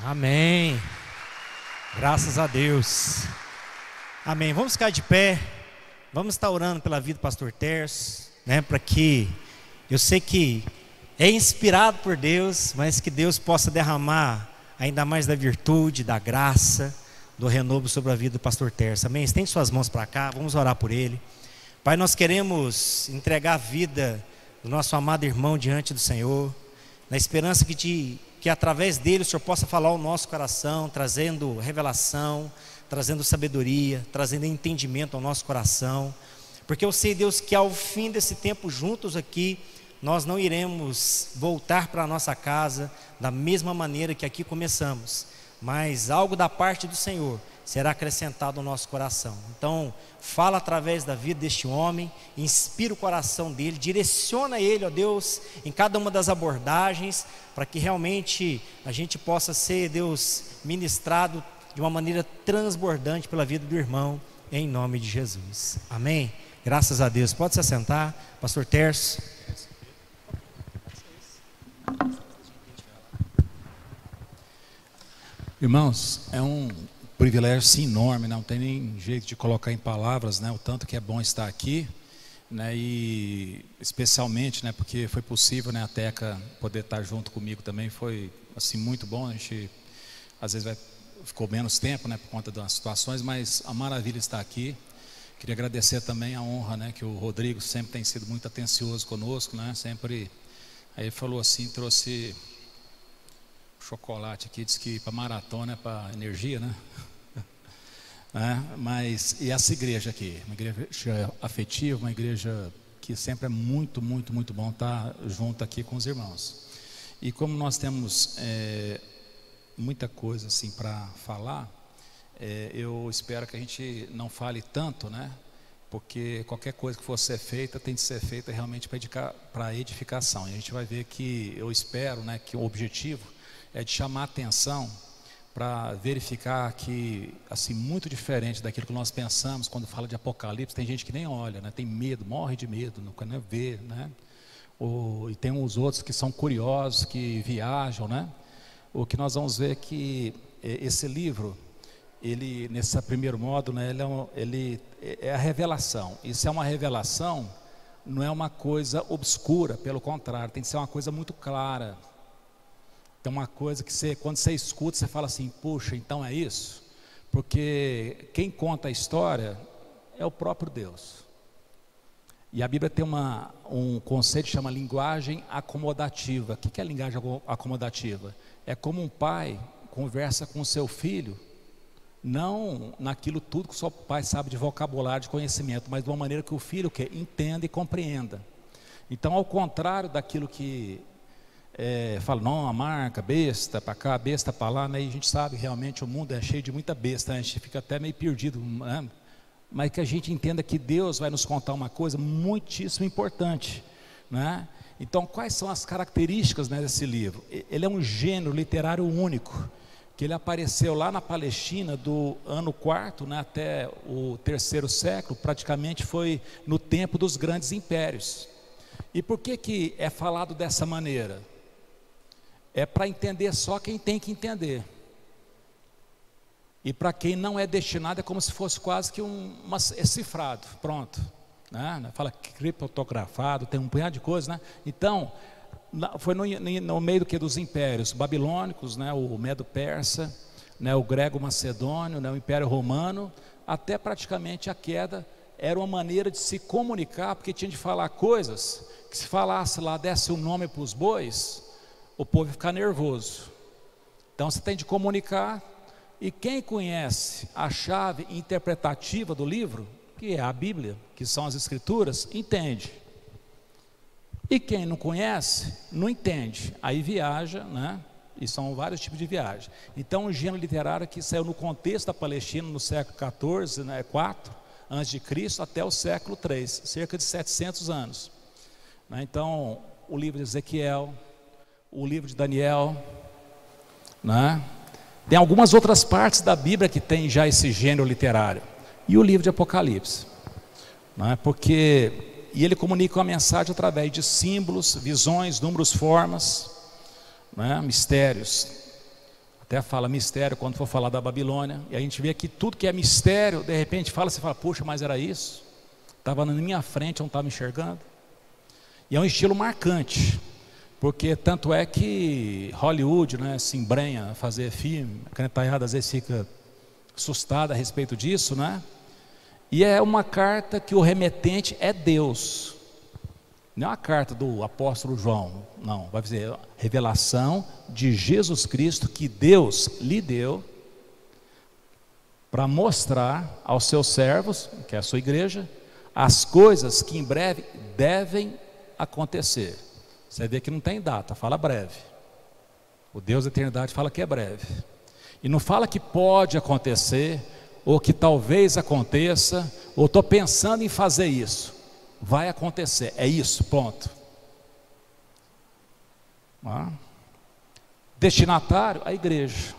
Amém. Graças a Deus. Amém. Vamos ficar de pé. Vamos estar orando pela vida do pastor Terço, né? Para que eu sei que é inspirado por Deus, mas que Deus possa derramar ainda mais da virtude, da graça, do renovo sobre a vida do pastor Terço. Amém. Estende suas mãos para cá. Vamos orar por ele. Pai, nós queremos entregar a vida do nosso amado irmão diante do Senhor, na esperança que através dele o Senhor possa falar ao nosso coração, trazendo revelação, trazendo sabedoria, trazendo entendimento ao nosso coração, porque eu sei, Deus, que ao fim desse tempo juntos aqui, nós não iremos voltar para a nossa casa da mesma maneira que aqui começamos, mas algo da parte do Senhor será acrescentado ao nosso coração. Então, fala através da vida deste homem, inspira o coração dele, direciona ele, ó Deus, em cada uma das abordagens, para que realmente a gente possa ser, Deus, ministrado de uma maneira transbordante pela vida do irmão, em nome de Jesus. Amém? Graças a Deus. Pode se assentar, pastor Terço. Irmãos, é um privilégio sim, enorme, não tem nem jeito de colocar em palavras, né, o tanto que é bom estar aqui, né, e especialmente, né, porque foi possível, né, a Teca poder estar junto comigo também, foi assim muito bom. A gente às vezes ficou menos tempo, né, por conta das situações, mas a maravilha está aqui. Queria agradecer também a honra, né, que o Rodrigo sempre tem sido muito atencioso conosco, né, sempre. Aí ele falou assim, trouxe chocolate aqui, disse que para maratona é para energia, né? Mas e essa igreja aqui, uma igreja afetiva, uma igreja que sempre é muito, muito, muito bom estar junto aqui com os irmãos. E como nós temos muita coisa assim para falar, eu espero que a gente não fale tanto, né? Porque qualquer coisa que for ser feita tem de ser feita realmente para edificação. E a gente vai ver que eu espero, né, que o objetivo é de chamar a atenção para verificar que, assim, muito diferente daquilo que nós pensamos quando fala de Apocalipse. Tem gente que nem olha, né? Tem medo, morre de medo, não quer nem ver, né? E tem os outros que são curiosos, que viajam, né? O que nós vamos ver é que esse livro, ele, nesse primeiro módulo, né, ele é a revelação. Isso é uma revelação, não é uma coisa obscura, pelo contrário, tem que ser uma coisa muito clara. Então, uma coisa que quando você escuta, você fala assim, puxa, então é isso? Porque quem conta a história é o próprio Deus. E a Bíblia tem um conceito que chama linguagem acomodativa. O que é linguagem acomodativa? É como um pai conversa com o seu filho, não naquilo tudo que o seu pai sabe de vocabulário, de conhecimento, mas de uma maneira que o filho entenda e compreenda. Então, ao contrário daquilo que fala, não, a marca, besta para cá, besta para lá, né? E a gente sabe realmente o mundo é cheio de muita besta, né? A gente fica até meio perdido, né? Mas que a gente entenda que Deus vai nos contar uma coisa muitíssimo importante, né? Então, quais são as características, né, desse livro? Ele é um gênero literário único, que ele apareceu lá na Palestina do ano 4º, né, até o 3º século, praticamente foi no tempo dos grandes impérios. E por que é falado dessa maneira? É para entender só quem tem que entender. E para quem não é destinado, é como se fosse quase que é cifrado, pronto, né? Fala criptografado, tem um punhado de coisas, né? Então, foi no meio dos impérios babilônicos, né? O Medo-Persa, né? O Grego-Macedônio, né? O Império Romano, até praticamente a queda. Era uma maneira de se comunicar, porque tinha de falar coisas que, se falasse lá, desse um nome para os bois, o povo ia ficar nervoso. Então você tem de comunicar. E quem conhece a chave interpretativa do livro, que é a Bíblia, que são as Escrituras, entende. E quem não conhece, não entende. Aí viaja, né? E são vários tipos de viagem. Então, um gênero literário que saiu no contexto da Palestina no século XIV, né, 4, a.C. até o século III, cerca de 700 anos. Então, o livro de Ezequiel, o livro de Daniel, né? Tem algumas outras partes da Bíblia que tem já esse gênero literário, e o livro de Apocalipse, né? E ele comunica uma mensagem através de símbolos, visões, números, formas, né? Mistérios. Até fala mistério quando for falar da Babilônia, e a gente vê que tudo que é mistério, de repente você fala, puxa, mas era isso? Estava na minha frente, eu não estava enxergando. E é um estilo marcante, porque tanto é que Hollywood, né, se embrenha a fazer filme, a canetaiada às vezes fica assustada a respeito disso, né? E é uma carta que o remetente é Deus. Não é uma carta do apóstolo João, não, vai dizer revelação de Jesus Cristo que Deus lhe deu para mostrar aos seus servos, que é a sua igreja, as coisas que em breve devem acontecer. Você vê que não tem data, fala breve. O Deus da eternidade fala que é breve. E não fala que pode acontecer, ou que talvez aconteça, ou estou pensando em fazer isso. Vai acontecer, é isso, ponto. Destinatário, a igreja,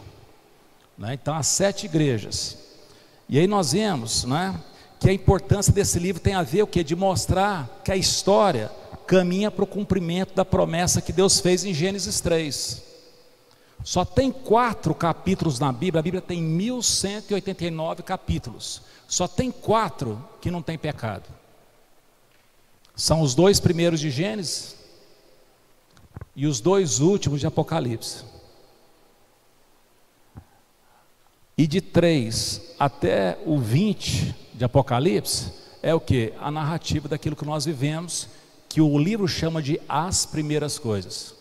né? Então, as 7 igrejas. E aí nós vemos, né, que a importância desse livro tem a ver o quê? De mostrar que a história caminha para o cumprimento da promessa que Deus fez em Gênesis 3. Só tem 4 capítulos na Bíblia, a Bíblia tem 1189 capítulos. Só tem 4 que não tem pecado. São os 2 primeiros de Gênesis e os 2 últimos de Apocalipse. E de 3 até o 20 de Apocalipse é o que? A narrativa daquilo que nós vivemos, que o livro chama de as primeiras coisas.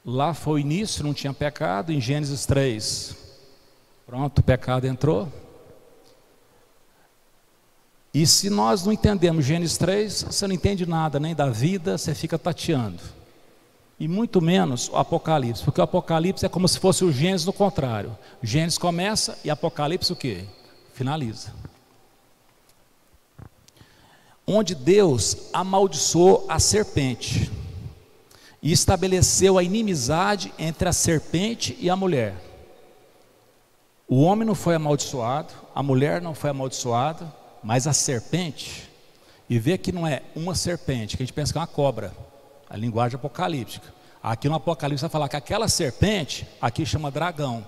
Lá foi o início, não tinha pecado. Em Gênesis 3, pronto, o pecado entrou. E se nós não entendemos Gênesis 3, você não entende nada, nem da vida, você fica tateando. E muito menos o Apocalipse, porque o Apocalipse é como se fosse o Gênesis no contrário. Gênesis começa e Apocalipse o quê? Finaliza. Onde Deus amaldiçoou a serpente e estabeleceu a inimizade entre a serpente e a mulher. O homem não foi amaldiçoado, a mulher não foi amaldiçoada, mas a serpente, e vê que não é uma serpente, que a gente pensa que é uma cobra, a linguagem apocalíptica. Aqui no Apocalipse vai falar que aquela serpente, aqui chama dragão,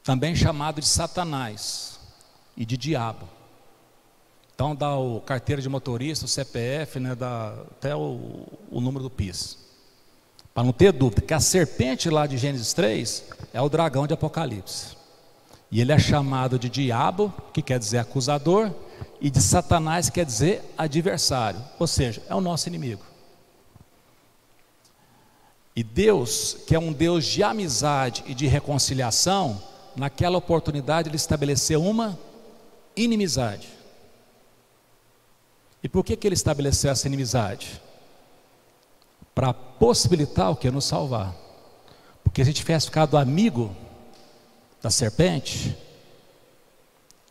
também chamado de Satanás e de diabo. Então dá o carteira de motorista, o CPF, né, dá até o número do PIS, para não ter dúvida, que a serpente lá de Gênesis 3 é o dragão de Apocalipse. E ele é chamado de diabo, que quer dizer acusador, e de Satanás, que quer dizer adversário, ou seja, é o nosso inimigo. E Deus, que é um Deus de amizade e de reconciliação, naquela oportunidade ele estabeleceu uma inimizade. E por que ele estabeleceu essa inimizade? Para possibilitar o que? Nos salvar. Porque se a gente tivesse ficado amigo da serpente,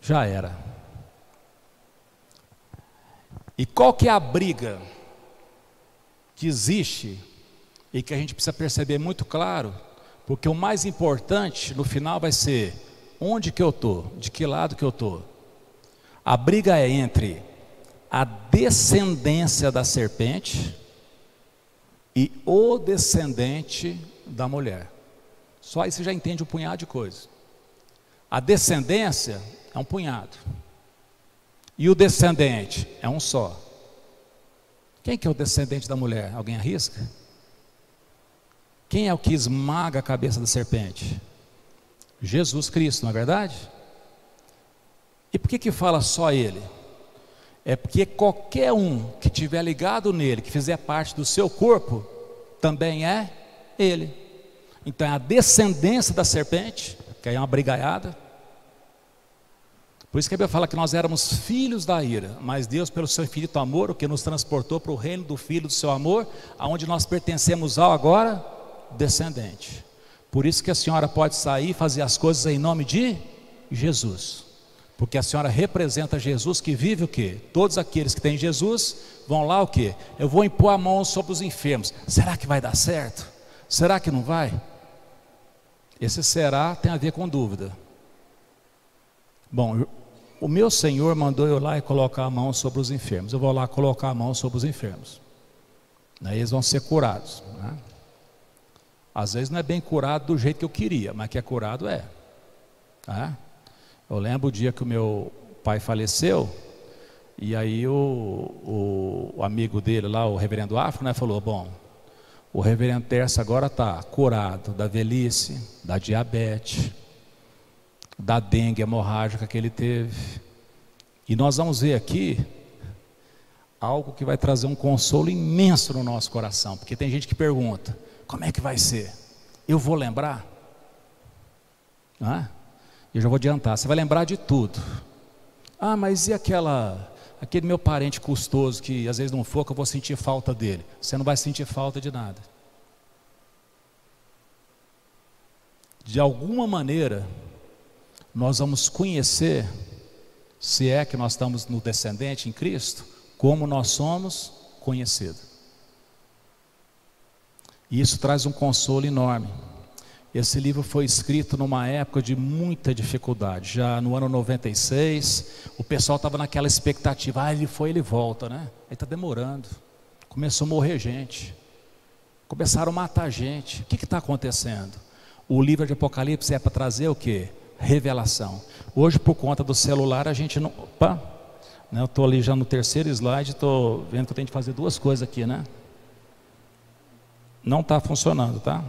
já era. E qual que é a briga que existe e que a gente precisa perceber muito claro? Porque o mais importante no final vai ser onde que eu estou, de que lado que eu estou. A briga é entre a descendência da serpente e o descendente da mulher. Só aí você já entende um punhado de coisas. A descendência é um punhado, e o descendente é um só. Quem que é o descendente da mulher? Alguém arrisca? Quem é o que esmaga a cabeça da serpente? Jesus Cristo, não é verdade? E por que fala só ele? É porque qualquer um que estiver ligado nele, que fizer parte do seu corpo, também é ele. Então é a descendência da serpente, que aí é uma brigaiada. Por isso que a Bíblia fala que nós éramos filhos da ira, mas Deus, pelo seu infinito amor, o que nos transportou para o reino do Filho do seu amor, aonde nós pertencemos ao agora descendente. Por isso que a senhora pode sair e fazer as coisas em nome de Jesus, porque a senhora representa Jesus que vive o quê? Todos aqueles que têm Jesus vão lá o quê? Eu vou impor a mão sobre os enfermos. Será que vai dar certo? Será que não vai? Esse será tem a ver com dúvida. Bom, o meu Senhor mandou eu lá e colocar a mão sobre os enfermos. Eu vou lá colocar a mão sobre os enfermos. Aí eles vão ser curados, né? Às vezes não é bem curado do jeito que eu queria, mas que é curado é. Tá? Eu lembro o dia que o meu pai faleceu, e aí o amigo dele lá, o reverendo África, né, falou, bom, o reverendo Tércio agora está curado da velhice, da diabetes, da dengue hemorrágica que ele teve. E nós vamos ver aqui algo que vai trazer um consolo imenso no nosso coração, porque tem gente que pergunta, como é que vai ser? Eu vou lembrar? Eu já vou adiantar, você vai lembrar de tudo. Ah, mas e aquele meu parente custoso que às vezes não for, que eu vou sentir falta dele? Você não vai sentir falta de nada. De alguma maneira, nós vamos conhecer, se é que nós estamos no descendente em Cristo, como nós somos conhecidos. E isso traz um consolo enorme. Esse livro foi escrito numa época de muita dificuldade. Já no ano 96, o pessoal estava naquela expectativa, ele foi, ele volta, né? Aí está demorando. Começou a morrer gente. Começaram a matar gente. O que está acontecendo? O livro de Apocalipse é para trazer o quê? Revelação. Hoje, por conta do celular, a gente não... Opa! Eu estou ali já no terceiro slide, estou vendo que eu tenho que fazer duas coisas aqui, né? Não está funcionando, tá?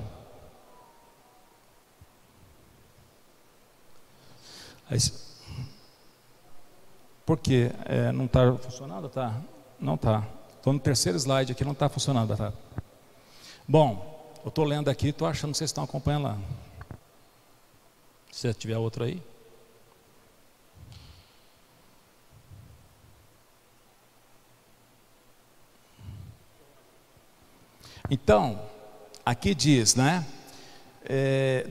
Por quê? Não está funcionando? Tá? Não está. Estou no terceiro slide aqui, não está funcionando, tá? Bom, eu estou lendo aqui, estou achando que vocês estão acompanhando lá. Se tiver outro aí. Então, aqui diz, né?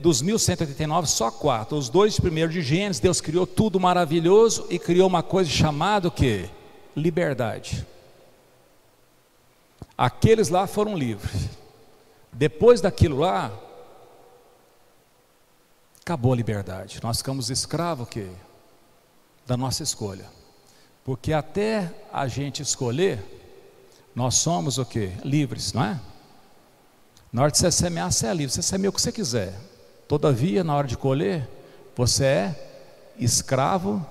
Dos 1189, só 4. Os 2 primeiros de Gênesis, Deus criou tudo maravilhoso e criou uma coisa chamada o quê? Liberdade. Aqueles lá foram livres. Depois daquilo lá, acabou a liberdade. Nós ficamos escravos o quê? Da nossa escolha. Porque até a gente escolher, nós somos o quê? Livres, não é? Na hora de você semear, você é livre, você semeia o que você quiser. Todavia, na hora de colher, você é escravo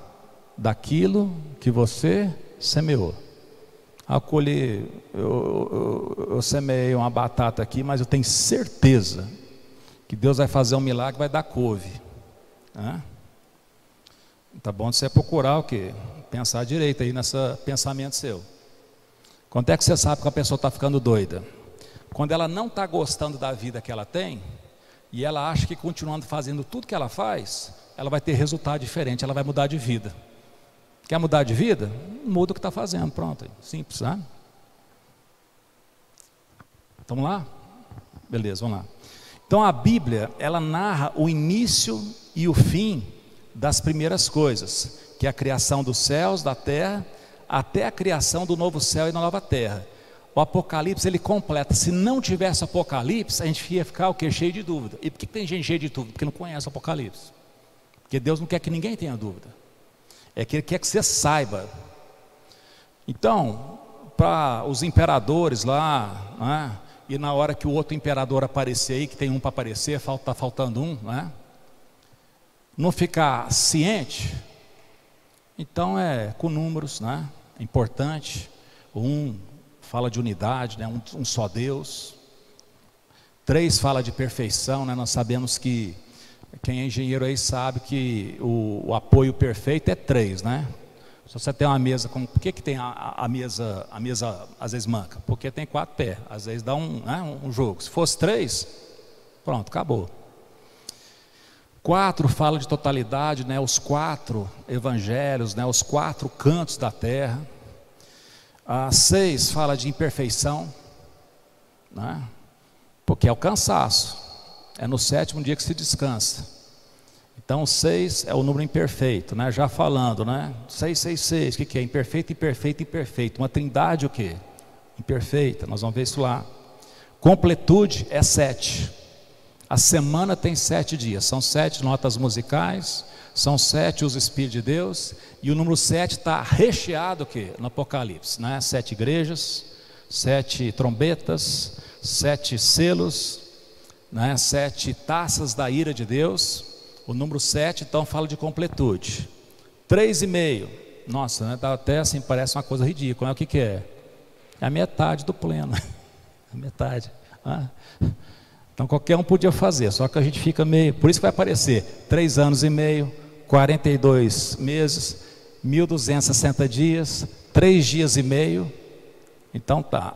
daquilo que você semeou. Ao colher, eu semeei uma batata aqui, mas eu tenho certeza que Deus vai fazer um milagre, vai dar couve. Tá bom de você procurar o quê? Pensar direito aí nesse pensamento seu. Quando é que você sabe que a pessoa está ficando doida? Quando ela não está gostando da vida que ela tem, e ela acha que continuando fazendo tudo que ela faz, ela vai ter resultado diferente, ela vai mudar de vida. Quer mudar de vida? Muda o que está fazendo, pronto, simples, né? Vamos lá? Beleza, vamos lá. Então a Bíblia, ela narra o início e o fim das primeiras coisas, que é a criação dos céus, da terra, até a criação do novo céu e da nova terra. O Apocalipse, ele completa. Se não tivesse Apocalipse, a gente ia ficar o quê? Cheio de dúvida. E por que tem gente cheia de dúvida? Porque não conhece o Apocalipse. Porque Deus não quer que ninguém tenha dúvida. É que Ele quer que você saiba. Então, para os imperadores lá, né, e na hora que o outro imperador aparecer aí, que tem um para aparecer, está faltando um, né, não ficar ciente, então é com números, né, é importante. Fala de unidade, né? um só Deus. 3 fala de perfeição, né? Nós sabemos que quem é engenheiro aí sabe que o apoio perfeito é 3, né? Se você tem uma mesa, por que tem a mesa às vezes manca? Porque tem 4 pés, às vezes dá um jogo. Se fosse 3, pronto, acabou. 4 fala de totalidade, né? Os 4 evangelhos, né? Os 4 cantos da terra. 6 fala de imperfeição, né? Porque é o cansaço. é no sétimo dia que se descansa. Então 6 é o número imperfeito, né? Já falando, né? 666, o que é? Imperfeito, imperfeito, imperfeito. Uma trindade o quê? Imperfeita, nós vamos ver isso lá. Completude é 7. A semana tem 7 dias, são 7 notas musicais, são 7 os Espíritos de Deus, e o número 7 está recheado o quê? No Apocalipse, né? 7 igrejas, 7 trombetas, 7 selos, né? 7 taças da ira de Deus. O número 7 então fala de completude. 3,5, nossa, né? Tá até assim, parece uma coisa ridícula, né? O que é? É a metade do pleno, a metade. Então qualquer um podia fazer, só que a gente fica meio, por isso que vai aparecer 3 anos e meio, 42 meses, 1260 dias, 3 dias e meio. Então tá.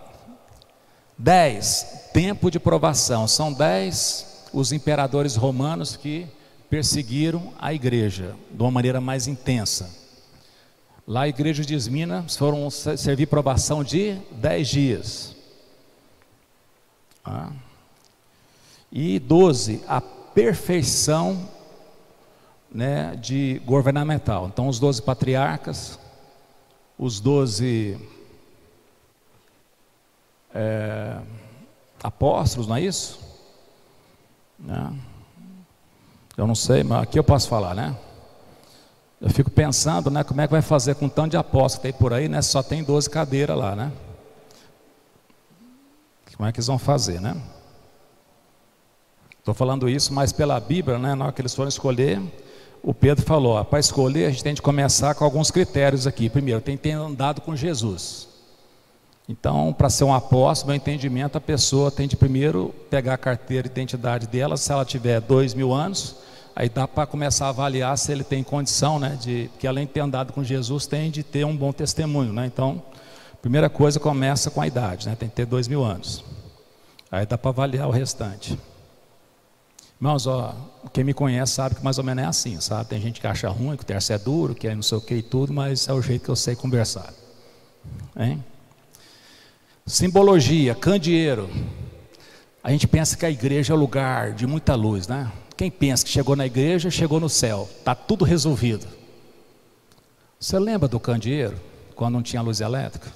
10, tempo de provação. São 10 os imperadores romanos que perseguiram a igreja de uma maneira mais intensa. Lá a igreja de Esmina foram servir provação de 10 dias. E 12, a perfeição, né, de governamental. Então os 12 patriarcas, os 12 apóstolos, não é isso? Né? Eu não sei, mas aqui eu posso falar, né? Eu fico pensando, né, como é que vai fazer com tanto de apóstolos que tem por aí, né? Só tem 12 cadeiras lá, né? Como é que eles vão fazer, né? Estou falando isso, mas pela Bíblia, né, na hora que eles foram escolher, o Pedro falou, para escolher a gente tem de começar com alguns critérios aqui. Primeiro, tem que ter andado com Jesus. Então, para ser um apóstolo, meu entendimento, a pessoa tem de primeiro pegar a carteira de identidade dela, se ela tiver 2.000 anos, aí dá para começar a avaliar se ele tem condição, né, que além de ter andado com Jesus, tem de ter um bom testemunho, né? Então, primeira coisa começa com a idade, né? Tem que ter 2.000 anos. Aí dá para avaliar o restante. Irmãos, ó, quem me conhece sabe que mais ou menos é assim, sabe? Tem gente que acha ruim, que o terço é duro, que é não sei o que e tudo, mas é o jeito que eu sei conversar. Hein? Simbologia, candeeiro. A gente pensa que a igreja é o lugar de muita luz, né? Quem pensa que chegou na igreja, chegou no céu, está tudo resolvido. Você lembra do candeeiro, quando não tinha luz elétrica?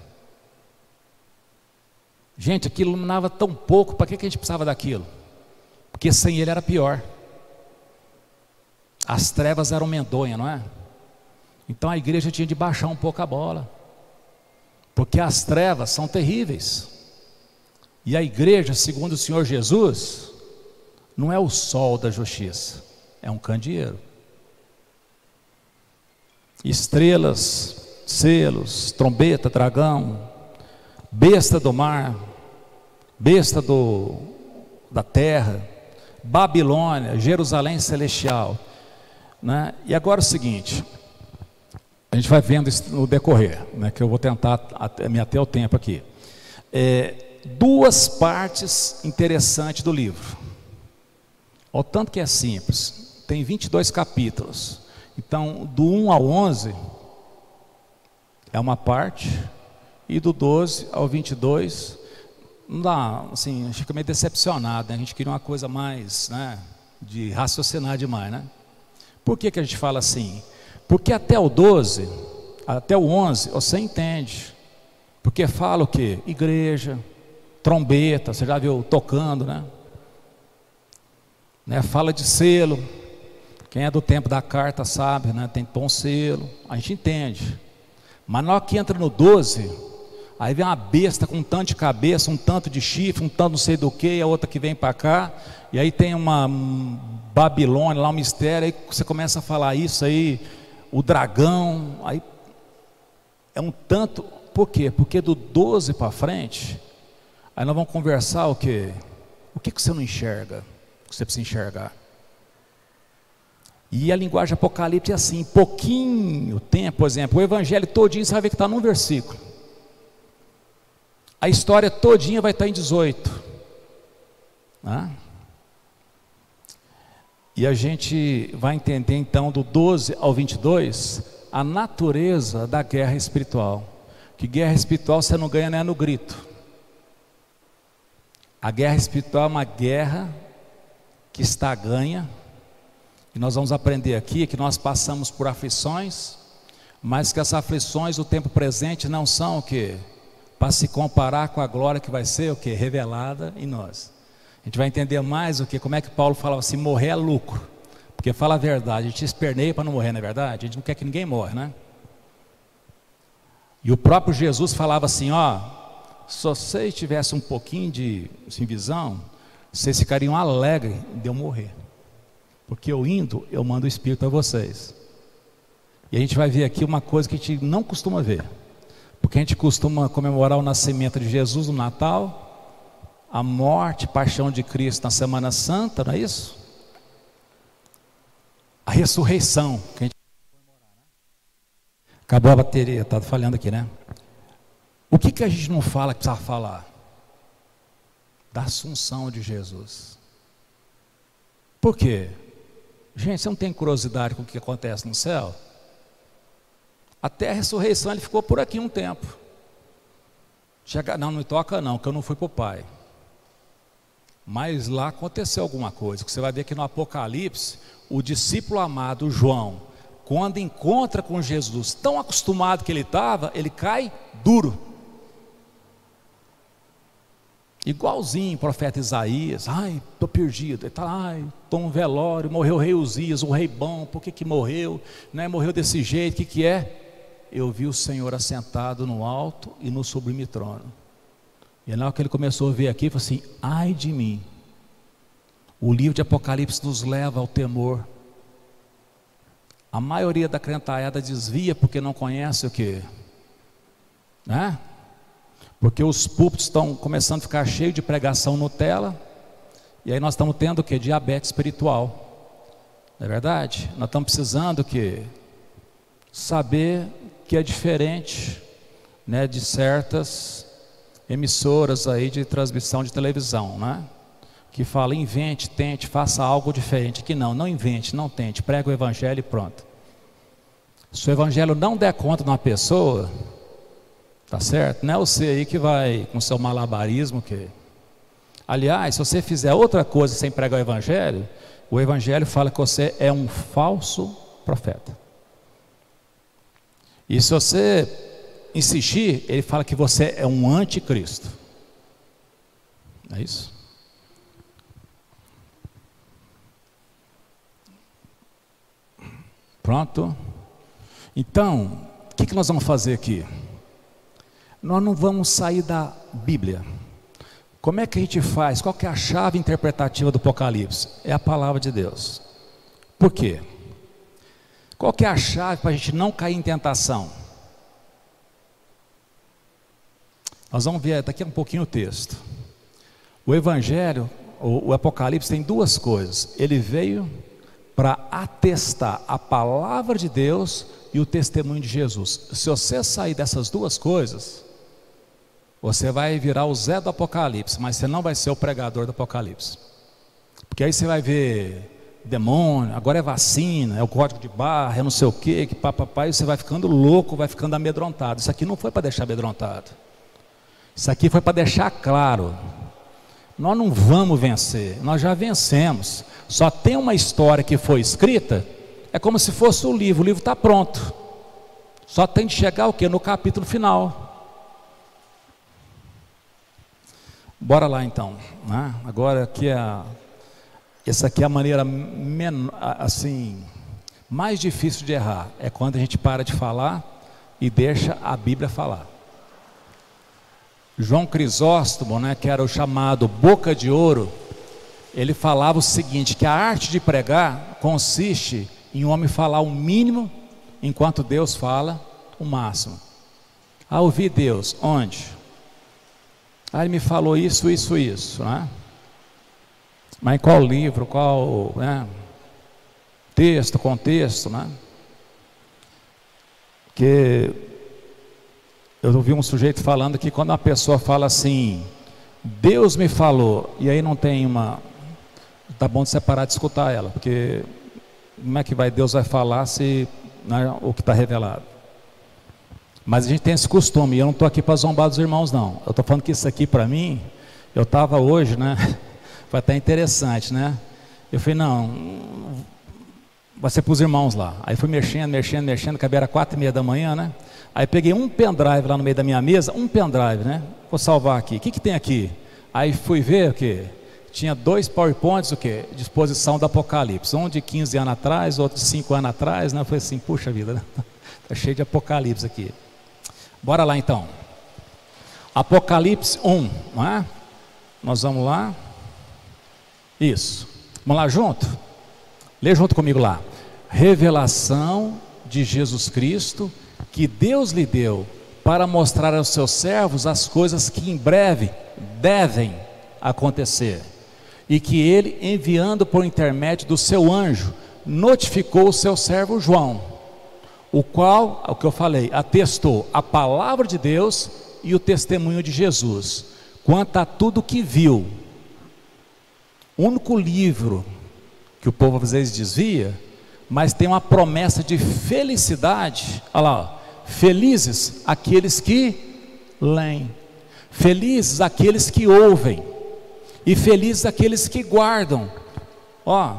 Gente, aquilo iluminava tão pouco, para que a gente precisava daquilo? Porque sem ele era pior. As trevas eram medonhas, não é? Então a igreja tinha de baixar um pouco a bola, porque as trevas são terríveis. E a igreja, segundo o Senhor Jesus, não é o sol da justiça, é um candeeiro. Estrelas, selos, trombeta, dragão, besta do mar, besta da terra, Babilônia, Jerusalém celestial, né? E agora é o seguinte, a gente vai vendo isso no decorrer, né, que eu vou tentar me ater ao tempo aqui. 2 partes interessantes do livro. O tanto que é simples, tem 22 capítulos. Então, do 1 ao 11 é uma parte, e do 12 ao 22, não dá, assim, a gente fica meio decepcionado, né? A gente queria uma coisa mais, né, de raciocinar demais, né? Por que a gente fala assim? Porque até o 12, até o 11, você entende. Porque fala o quê? Igreja, trombeta, você já viu tocando, né? Fala de selo. Quem é do tempo da carta sabe, né? Tem pão selo, a gente entende. Mas na hora que entra no 12, aí vem uma besta com um tanto de cabeça, um tanto de chifre, um tanto não sei do que, a outra que vem para cá, e aí tem uma Babilônia lá, um mistério, aí você começa a falar isso aí, o dragão, aí é um tanto, por quê? Porque do 12 para frente, aí nós vamos conversar o quê? O que você não enxerga, que você precisa enxergar? E a linguagem apocalíptica é assim, pouquinho tempo, por exemplo, o evangelho todinho você vai ver que está num versículo. A história todinha vai estar em 18. Né? E a gente vai entender então do 12 ao 22 a natureza da guerra espiritual. Que guerra espiritual você não ganha, né, no grito. A guerra espiritual é uma guerra que está ganha. E nós vamos aprender aqui que nós passamos por aflições, mas que essas aflições, o tempo presente, não são o quê? Para se comparar com a glória que vai ser o quê? Revelada em nós. A gente vai entender mais o que, como é que Paulo falava assim, morrer é lucro. Porque fala a verdade, a gente esperneia para não morrer, não é verdade? A gente não quer que ninguém morra, né? E o próprio Jesus falava assim, ó, se vocês tivessem um pouquinho de visão, vocês ficariam alegres de eu morrer. Porque eu indo, eu mando o Espírito a vocês. E a gente vai ver aqui uma coisa que a gente não costuma ver. Porque a gente costuma comemorar o nascimento de Jesus no Natal, a morte, paixão de Cristo na Semana Santa, não é isso? A ressurreição, que a gente vai comemorar, né? Acabou a bateria, está falhando aqui, né? O que a gente não fala que precisa falar? Da assunção de Jesus. Por quê? Gente, você não tem curiosidade com o que acontece no céu? Até a ressurreição ele ficou por aqui um tempo. Não me toca não, que eu não fui para o Pai. Mas lá aconteceu alguma coisa, que você vai ver que no Apocalipse, o discípulo amado João, quando encontra com Jesus, tão acostumado que ele estava, ele cai duro. Igualzinho o profeta Isaías, ai, estou perdido, ele está, ai, estou num velório, morreu o rei Uzias, um rei bom, por que morreu? Né? Morreu desse jeito, o que é? Eu vi o Senhor assentado no alto e no sublime trono. E na hora que ele começou a ver aqui, ele falou assim, ai de mim. O livro de Apocalipse nos leva ao temor. A maioria da crentalhada desvia porque não conhece o que? Né? Porque os púlpitos estão começando a ficar cheios de pregação Nutella. E aí nós estamos tendo o que? Diabetes espiritual. Não é verdade? Nós estamos precisando o que? Saber que é diferente, né, de certas emissoras aí de transmissão de televisão, né? Que fala, invente, tente, faça algo diferente. Que não invente, não tente, prega o evangelho e pronto. Se o evangelho não der conta de uma pessoa, tá certo? Não é você aí que vai com seu malabarismo que... Aliás, se você fizer outra coisa sem pregar o evangelho fala que você é um falso profeta. E se você insistir, ele fala que você é um anticristo. É isso? Pronto? Então, o que nós vamos fazer aqui? Nós não vamos sair da Bíblia. Como é que a gente faz? Qual que é a chave interpretativa do Apocalipse? É a palavra de Deus. Por quê? Qual que é a chave para a gente não cair em tentação? Nós vamos ver daqui a um pouquinho o texto. O Evangelho, o Apocalipse tem duas coisas. Ele veio para atestar a palavra de Deus e o testemunho de Jesus. Se você sair dessas duas coisas, você vai virar o Zé do Apocalipse, mas você não vai ser o pregador do Apocalipse. Porque aí você vai ver demônio, agora é vacina, é o código de barra, é não sei o que papapá, e você vai ficando louco, vai ficando amedrontado. Isso aqui não foi para deixar amedrontado. Isso aqui foi para deixar claro. Nós não vamos vencer, nós já vencemos. Só tem uma história que foi escrita, é como se fosse o livro está pronto. Só tem de chegar o que? No capítulo final. Bora lá então, né? Agora aqui essa aqui é a maneira assim, mais difícil de errar. É quando a gente para de falar e deixa a Bíblia falar. João Crisóstomo, né, que era o chamado boca de ouro, ele falava o seguinte, que a arte de pregar consiste em um homem falar o mínimo, enquanto Deus fala o máximo. Ouvir Deus, onde? Ele me falou isso, né? Mas em qual livro, qual, né? Texto, contexto, né? Que eu ouvi um sujeito falando que quando uma pessoa fala assim, Deus me falou, e aí não tem tá bom de você parar de escutar ela, porque como é que Deus vai falar se não, o que está revelado? Mas a gente tem esse costume, e eu não estou aqui para zombar dos irmãos não, eu estou falando que isso aqui para mim, eu estava hoje, né, vai estar interessante, né, Eu falei, não, vai ser para os irmãos lá. Aí fui mexendo, que era 4h30 da manhã, né? Aí peguei um pendrive lá no meio da minha mesa, um pendrive, né? Vou salvar aqui. O que tem aqui? Aí fui ver o quê? Tinha 2 PowerPoints, o quê? Disposição do Apocalipse. Um de 15 anos atrás, outro de 5 anos atrás, né? Eu falei assim, puxa vida, né? Tá cheio de Apocalipse aqui. Bora lá então. Apocalipse 1, não é? Nós vamos lá. Isso. Vamos lá junto? Lê junto comigo lá. Revelação de Jesus Cristo, que Deus lhe deu para mostrar aos seus servos as coisas que em breve devem acontecer, e que ele, enviando por intermédio do seu anjo, notificou o seu servo João, o qual, o que eu falei, atestou a palavra de Deus e o testemunho de Jesus, quanto a tudo que viu. O único livro que o povo às vezes desvia, mas tem uma promessa de felicidade. Olha lá, ó. Felizes aqueles que leem, felizes aqueles que ouvem, e felizes aqueles que guardam. Ó,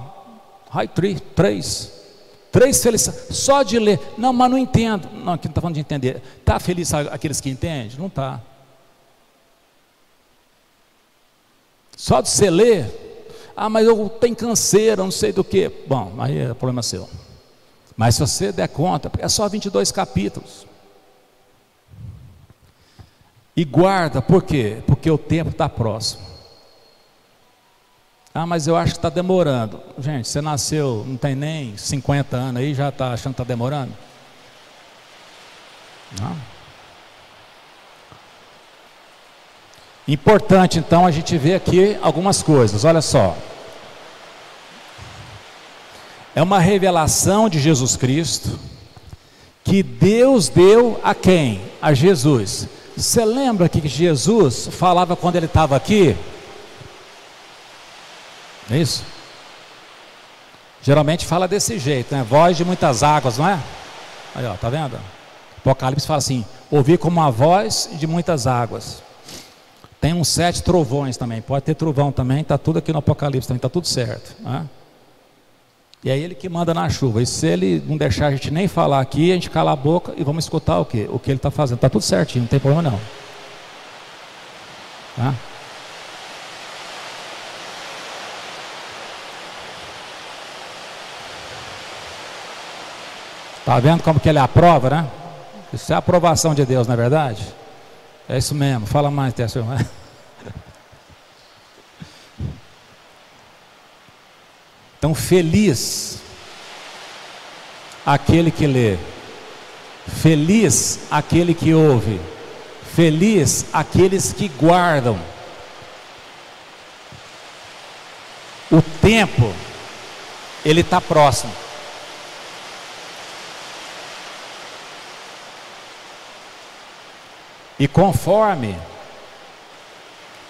três felicidades, só de ler. Não, mas não entendo. Não, aqui não está falando de entender. Está feliz aqueles que entendem? Não está. Só de você ler. Ah, mas eu tenho canseira, não sei do que. Bom, aí é problema seu. Mas se você der conta, é só 22 capítulos. E guarda, por quê? Porque o tempo está próximo. Ah, mas eu acho que está demorando. Gente, você nasceu, não tem nem 50 anos aí, já está achando que está demorando? Não. Importante então a gente ver aqui algumas coisas, olha só. É uma revelação de Jesus Cristo, que Deus deu a quem? A Jesus. Você lembra que Jesus falava quando ele estava aqui? É isso? Geralmente fala desse jeito, né? Voz de muitas águas, não é? Aí ó, tá vendo? Apocalipse fala assim, ouvi como uma voz de muitas águas. Tem uns 7 trovões também, pode ter trovão também, está tudo aqui no Apocalipse também, está tudo certo, né? E é ele que manda na chuva, e se ele não deixar a gente nem falar aqui, a gente cala a boca e vamos escutar o quê? O que ele está fazendo, está tudo certinho, não tem problema não. Tá? Tá vendo como que ele aprova, né? Isso é a aprovação de Deus, não é verdade? É isso mesmo, fala mais, Tércio. Então, feliz aquele que lê, feliz aquele que ouve, feliz aqueles que guardam. O tempo, ele está próximo. E conforme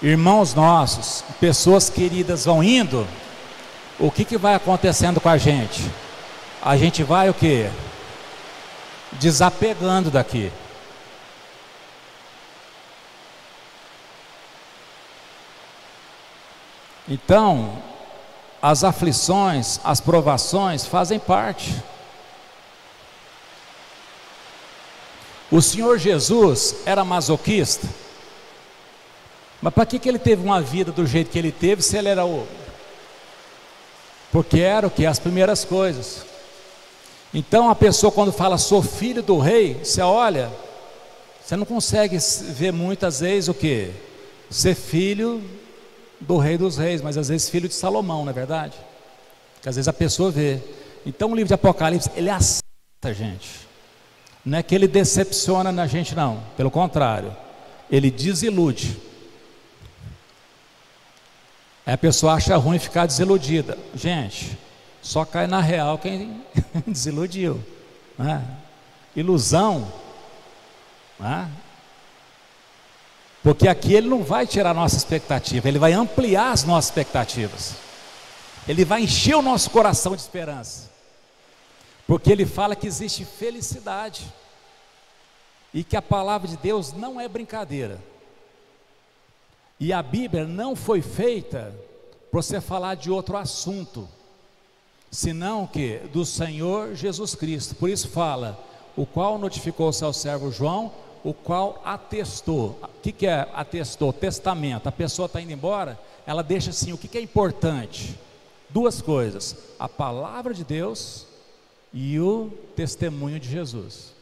irmãos nossos, pessoas queridas vão indo, o que vai acontecendo com a gente? A gente vai o quê? Desapegando daqui. Então, as aflições, as provações fazem parte. O Senhor Jesus era masoquista, mas para que ele teve uma vida do jeito que ele teve se ele era o... Porque era o que? As primeiras coisas. Então a pessoa quando fala sou filho do rei, você olha, você não consegue ver muitas vezes o que? Ser filho do rei dos reis, mas às vezes filho de Salomão, não é verdade? Que às vezes a pessoa vê. Então o livro de Apocalipse, ele aceita, gente. Não é que ele decepciona na gente não, pelo contrário, ele desilude. Aí a pessoa acha ruim ficar desiludida. Gente, só cai na real quem desiludiu, né? Ilusão, né? Porque aqui ele não vai tirar a nossa expectativa, ele vai ampliar as nossas expectativas, ele vai encher o nosso coração de esperança. Porque ele fala que existe felicidade e que a palavra de Deus não é brincadeira. E a Bíblia não foi feita para você falar de outro assunto, senão o que? Do Senhor Jesus Cristo. Por isso fala, o qual notificou o seu servo João, o qual atestou. O que é atestou? Testamento. A pessoa está indo embora, ela deixa assim, o que é importante? Duas coisas, a palavra de Deus e o testemunho de Jesus.